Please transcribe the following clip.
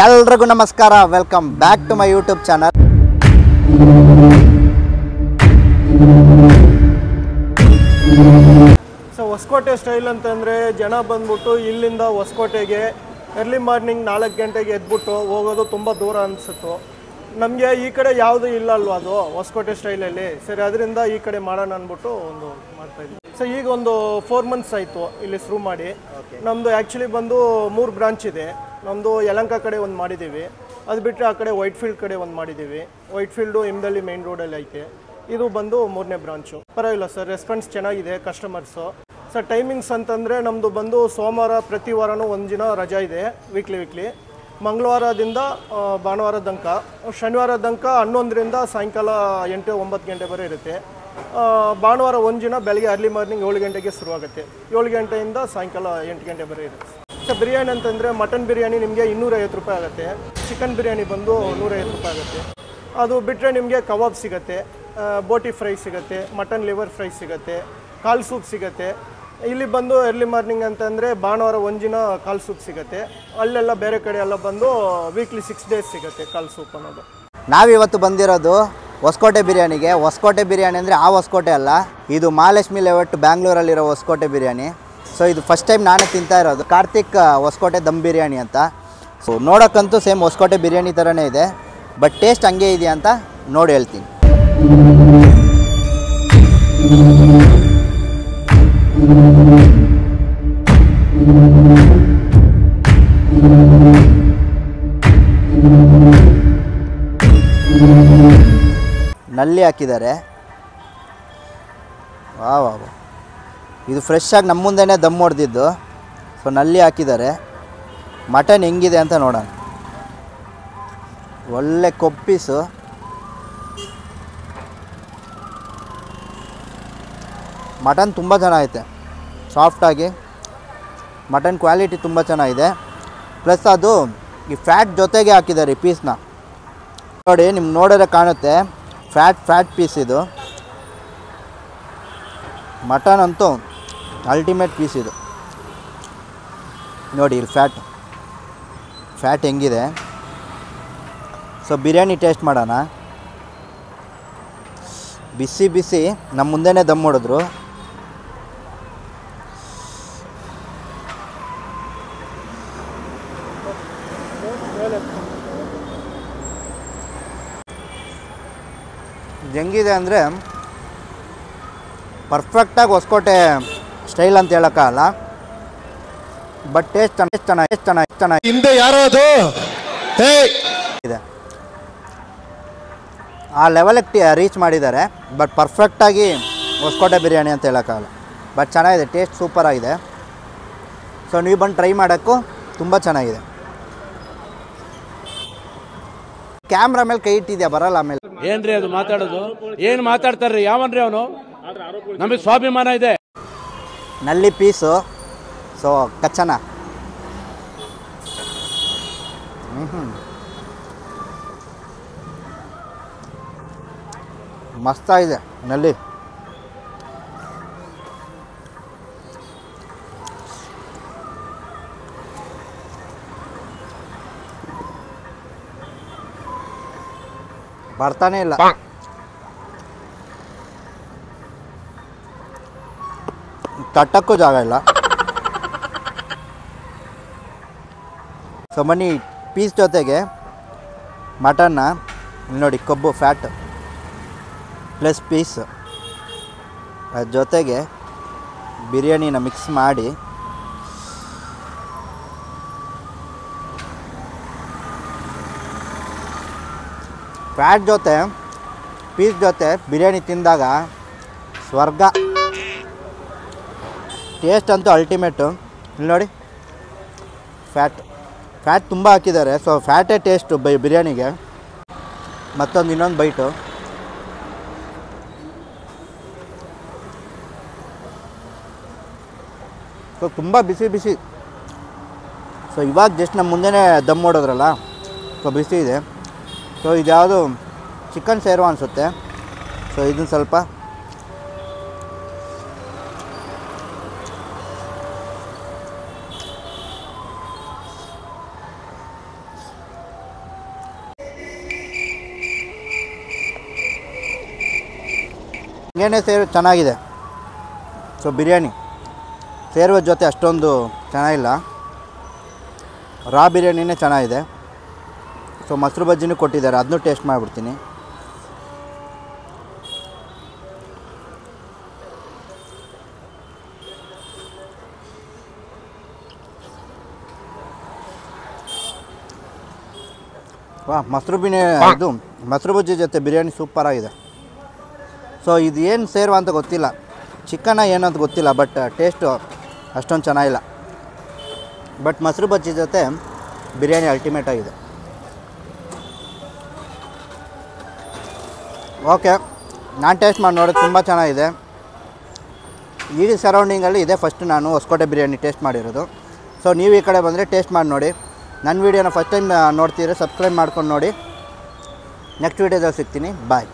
ಎಲ್ರಿಗೂ ನಮಸ್ಕಾರ, welcome back to my YouTube channel. So Hosakote style ಅಂತಂದರೆ ಜನ ಬಂದ್ಬಿಟ್ಟು ಇಲ್ಲಿಂದ ಹೊಸಕೋಟೆಗೆ ಎರ್ಲಿ ಮಾರ್ನಿಂಗ್ 4 ಗಂಟೆಗೆ ಎದ್ಬಿಟ್ಟು ಹೋಗೋದು ತುಂಬ ದೂರ ಅನಿಸುತ್ತು. ನಮಗೆ ಈ ಕಡೆ ಯಾವುದೂ ಇಲ್ಲ ಅಲ್ವಾ ಅದು ಹೊಸಕೋಟೆ ಸ್ಟೈಲಲ್ಲಿ. ಸರಿ, ಅದರಿಂದ ಈ ಕಡೆ ಮಾಡೋಣ ಅಂದ್ಬಿಟ್ಟು ಒಂದು ಮಾಡ್ತಾಯಿದ್ವಿ. ಸೊ ಈಗ ಒಂದು 4 ಮಂತ್ಸ್ ಆಯಿತು ಇಲ್ಲಿ ಶುರು ಮಾಡಿ. ನಮ್ಮದು ಆ್ಯಕ್ಚುಲಿ ಬಂದು 3 ಬ್ರಾಂಚ್ ಇದೆ. ನಮ್ಮದು ಯಲಹಂಕ ಕಡೆ ಒಂದು ಮಾಡಿದ್ದೀವಿ, ಅದು ಬಿಟ್ಟರೆ ಆ ಕಡೆ ವೈಟ್ಫೀಲ್ಡ್ ಕಡೆ ಒಂದು ಮಾಡಿದ್ದೀವಿ. ವೈಟ್ಫೀಲ್ಡು ಹಿಮದಳ್ಳಿ ಮೇನ್ ರೋಡಲ್ಲಿ ಐತೆ. ಇದು ಬಂದು 3ನೇ ಬ್ರಾಂಚು. ಪರವಾಗಿಲ್ಲ ಸರ್, ರೆಸ್ಪಾನ್ಸ್ ಚೆನ್ನಾಗಿದೆ ಕಸ್ಟಮರ್ಸು. ಸರ್ ಟೈಮಿಂಗ್ಸ್ ಅಂತಂದರೆ ನಮ್ಮದು ಬಂದು ಸೋಮವಾರ ಪ್ರತಿ ವಾರನೂ ಒಂದು ದಿನ ರಜಾ ಇದೆ, ವೀಕ್ಲಿ. ಮಂಗಳವಾರದಿಂದ ಭಾನುವಾರ ತನಕ, ಶನಿವಾರ ತನಕ 11ರಿಂದ ಸಾಯಂಕಾಲ 8-9 ಗಂಟೆ ಬರೋ ಇರುತ್ತೆ. ಭಾನುವಾರ ಒಂದು ದಿನ ಬೆಳಗ್ಗೆ ಅರ್ಲಿ ಮಾರ್ನಿಂಗ್ 7 ಗಂಟೆಗೆ ಶುರುವಾಗುತ್ತೆ. 7 ಗಂಟೆಯಿಂದ ಸಾಯಂಕಾಲ 8 ಗಂಟೆ ಬರೋ ಇರುತ್ತೆ. ಸರ್ ಬಿರಿಯಾನಿ ಅಂತಂದರೆ ಮಟನ್ ಬಿರಿಯಾನಿ ನಿಮಗೆ 250 ರೂಪಾಯಿ ಆಗುತ್ತೆ. ಚಿಕನ್ ಬಿರಿಯಾನಿ ಬಂದು 150 ರೂಪಾಯಿ ಆಗುತ್ತೆ. ಅದು ಬಿಟ್ಟರೆ ನಿಮಗೆ ಕಬಾಬ್ ಸಿಗುತ್ತೆ, ಬೋಟಿ ಫ್ರೈ ಸಿಗುತ್ತೆ, ಮಟನ್ ಲಿವರ್ ಫ್ರೈ ಸಿಗುತ್ತೆ, ಕಾಲ್ ಸೂಪ್ ಸಿಗುತ್ತೆ. ಇಲ್ಲಿ ಬಂದು ಎರ್ಲಿ ಮಾರ್ನಿಂಗ್ ಅಂತಂದರೆ ಭಾನುವಾರ ಒಂದು ದಿನ ಕಾಲ್ ಸೂಪ್ ಸಿಗುತ್ತೆ. ಅಲ್ಲೆಲ್ಲ ಬೇರೆ ಕಡೆ ಎಲ್ಲ ಬಂದು ವೀಕ್ಲಿ 6 ಡೇಸ್ ಸಿಗುತ್ತೆ ಕಾಲ್ ಸೂಪ್ ಅನ್ನೋದು. ನಾವಿವತ್ತು ಬಂದಿರೋದು ಹೊಸಕೋಟೆ ಬಿರಿಯಾನಿಗೆ. ಹೊಸಕೋಟೆ ಬಿರಿಯಾನಿ ಅಂದರೆ ಆ ಹೊಸಕೋಟೆ ಅಲ್ಲ, ಇದು ಮಹಾಲಕ್ಷ್ಮಿ ಲೇಔಟ್ ಬ್ಯಾಂಗ್ಳೂರಲ್ಲಿರೋ ಹೊಸಕೋಟೆ ಬಿರಿಯಾನಿ. ಸೊ ಇದು ಫಸ್ಟ್ ಟೈಮ್ ನಾನೇ ತಿಂತಾ ಇರೋದು. ಕಾರ್ತಿಕ್ ಹೊಸಕೋಟೆ ದಮ್ ಬಿರಿಯಾನಿ ಅಂತ. ಸೊ ನೋಡೋಕ್ಕಂತೂ ಸೇಮ್ ಹೊಸಕೋಟೆ ಬಿರಿಯಾನಿ ಥರನೇ ಇದೆ, ಬಟ್ ಟೇಸ್ಟ್ ಹಂಗೆ ಇದೆಯಾ ಅಂತ ನೋಡಿ ಹೇಳ್ತೀನಿ. ನಲ್ಲಿ ಹಾಕಿದ್ದಾರೆ. ವಾ, ಇದು ಫ್ರೆಶ್ ಆಗಿ ನಮ್ಮ ಮುಂದೆನೇ ದಮ್ ಹೊಡೆದಿದ್ದು. ಸೊ ನಲ್ಲಿ ಹಾಕಿದ್ದಾರೆ. ಮಟನ್ ಹೆಂಗಿದೆ ಅಂತ ನೋಡೋಣ. ಒಳ್ಳೆ ಕೊಪ್ಪೀಸು. ಮಟನ್ ತುಂಬ ಚೆನ್ನಾಗೈತೆ, ಸಾಫ್ಟಾಗಿ. ಮಟನ್ ಕ್ವಾಲಿಟಿ ತುಂಬ ಚೆನ್ನಾಗಿದೆ. ಪ್ಲಸ್ ಅದು ಈ ಫ್ಯಾಟ್ ಜೊತೆಗೆ ಹಾಕಿದ್ದಾರೆ ಈ ಪೀಸ್ನ. ನೋಡಿ, ನಿಮ್ಗೆ ನೋಡಿದ್ರೆ ಕಾಣುತ್ತೆ ಫ್ಯಾಟ್ ಪೀಸ್ ಇದು. ಮಟನ್ ಅಂತೂ ಅಲ್ಟಿಮೇಟ್ ಪೀಸ್ ಇದು. ನೋಡಿ ಇಲ್ಲಿ ಫ್ಯಾಟ್ ಹೆಂಗಿದೆ. ಸೊ ಬಿರಿಯಾನಿ ಟೇಸ್ಟ್ ಮಾಡೋಣ. ಬಿಸಿ ನಮ್ಮ ಮುಂದೆನೇ ದಮ್ ಹೊಡೆದ್ರು. ಹೆಂಗಿದೆ ಅಂದರೆ ಪರ್ಫೆಕ್ಟಾಗಿ ಹೊಸಕೋಟೆ ಸ್ಟೈಲ್ ಅಂತ ಹೇಳೋಕ್ಕಾಗಲ್ಲ, ಬಟ್ ಟೇಸ್ಟ್ ಚೆನ್ನಾಗಿ ಹಿಂದೆ ಯಾರೋ ಅದು ಇದೆ. ಆ ಲೆವೆಲಿಗೆ ರೀಚ್ ಮಾಡಿದ್ದಾರೆ, ಬಟ್ ಪರ್ಫೆಕ್ಟಾಗಿ ಹೊಸಕೋಟೆ ಬಿರಿಯಾನಿ ಅಂತ ಹೇಳೋಕ್ಕಾಗಲ್ಲ. ಬಟ್ ಚೆನ್ನಾಗಿದೆ, ಟೇಸ್ಟ್ ಸೂಪರಾಗಿದೆ. ಸೊ ನೀವು ಬಂದು ಟ್ರೈ ಮಾಡೋಕ್ಕೂ ತುಂಬ ಚೆನ್ನಾಗಿದೆ. ಕ್ಯಾಮ್ರಾ ಮೇಲೆ ಕೈ ಇಟ್ಟಿದ್ಯಾ, ಬರಲ್ಲ ಆಮೇಲೆ. ಏನ್ರಿ ಅದು ಮಾತಾಡೋದು? ಏನು ಮಾತಾಡ್ತಾರ್ರಿ? ಯಾವನ್ರಿ ಅವನು? ನಮಗೆ ಸ್ವಾಭಿಮಾನ ಇದೆ. ನಲ್ಲಿ ಪೀಸು. ಸೊ ಕಚ್ಚನ ಮಸ್ತಾಗಿದೆ ನಲ್ಲಿ. ಬರ್ತಾನೆ ಇಲ್ಲ. ತಟ್ಟಕ್ಕೂ ಜಾಗ ಇಲ್ಲ. ಸೊ ಬನ್ನಿ, ಪೀಸ್ ಜೊತೆಗೆ ಮಟನ್ನ ನೋಡಿ, ಕೊಬ್ಬು ಫ್ಯಾಟ್ ಪ್ಲಸ್ ಪೀಸ್, ಅದ್ರ ಜೊತೆಗೆ ಬಿರಿಯಾನಿನ ಮಿಕ್ಸ್ ಮಾಡಿ ಫ್ಯಾಟ್ ಜೊತೆ ಪೀಸ್ ಜೊತೆ ಬಿರಿಯಾನಿ ತಿಂದಾಗ ಸ್ವರ್ಗ. ಟೇಸ್ಟ್ ಅಂತೂ ಅಲ್ಟಿಮೇಟು. ಇಲ್ಲಿ ನೋಡಿ, ಫ್ಯಾಟ್ ತುಂಬ ಹಾಕಿದ್ದಾರೆ. ಸೊ ಫ್ಯಾಟೇ ಟೇಸ್ಟು ಬಿರಿಯಾನಿಗೆ. ಇನ್ನೊಂದು ಬೈಟು. ಸೊ ತುಂಬ ಬಿಸಿ. ಸೊ ಇವಾಗ ಜಸ್ಟ್ ನಮ್ಮ ಮುಂದೆನೇ ದಮ್ ಹೊಡೋದ್ರಲ್ಲ, ಸೊ ಬಿಸಿ ಇದೆ. ಸೊ ಇದು ಯಾವುದು ಚಿಕನ್ ಸೇರುವ ಅನಿಸುತ್ತೆ. ಸೊ ಇದನ್ನು ಸ್ವಲ್ಪ ಹಂಗೇನೆ ಚೆನ್ನಾಗಿದೆ. ಸೊ ಬಿರಿಯಾನಿ ಸೇರುವ ಜೊತೆ ಅಷ್ಟೊಂದು ಚೆನ್ನಾಗಿಲ್ಲ, ರಾ ಬಿರಿಯಾನಿನೇ ಚೆನ್ನಾಗಿದೆ. ಸೊ ಮೊಸರು ಬಜ್ಜಿನೂ ಕೊಟ್ಟಿದ್ದಾರೆ, ಅದನ್ನೂ ಟೇಸ್ಟ್ ಮಾಡಿಬಿಡ್ತೀನಿ. ಇದು ಮೊಸರು ಬಜ್ಜಿ ಜೊತೆ ಬಿರಿಯಾನಿ ಸೂಪರಾಗಿದೆ. ಸೊ ಇದು ಏನು ಸೇರುವ ಅಂತ ಗೊತ್ತಿಲ್ಲ, ಚಿಕನ್ನ ಏನು ಅಂತ ಗೊತ್ತಿಲ್ಲ, ಬಟ್ ಟೇಸ್ಟು ಅಷ್ಟೊಂದು ಚೆನ್ನಾಗಿಲ್ಲ. ಬಟ್ ಮೊಸರು ಬಜ್ಜಿ ಜೊತೆ ಬಿರಿಯಾನಿ ಅಲ್ಟಿಮೇಟ್ ಆಗಿದೆ. ಓಕೆ, ನಾನು ಟೇಸ್ಟ್ ಮಾಡಿ ನೋಡೋದು ತುಂಬ ಚೆನ್ನಾಗಿದೆ. ಈ ಸರೌಂಡಿಂಗಲ್ಲಿ ಇದೇ ಫಸ್ಟ್ ನಾನು ಹೊಸಕೋಟೆ ಬಿರಿಯಾನಿ ಟೇಸ್ಟ್ ಮಾಡಿರೋದು. ಸೊ ನೀವು ಈ ಕಡೆ ಬಂದರೆ ಟೇಸ್ಟ್ ಮಾಡಿ ನೋಡಿ. ನನ್ನ ವೀಡಿಯೋನ ಫಸ್ಟ್ ಟೈಮ್ ನೋಡ್ತಿದ್ರೆ ಸಬ್ಸ್ಕ್ರೈಬ್ ಮಾಡ್ಕೊಂಡು ನೋಡಿ. ನೆಕ್ಸ್ಟ್ ವೀಡಿಯೋದಲ್ಲಿ ಸಿಗ್ತೀನಿ. ಬಾಯ್.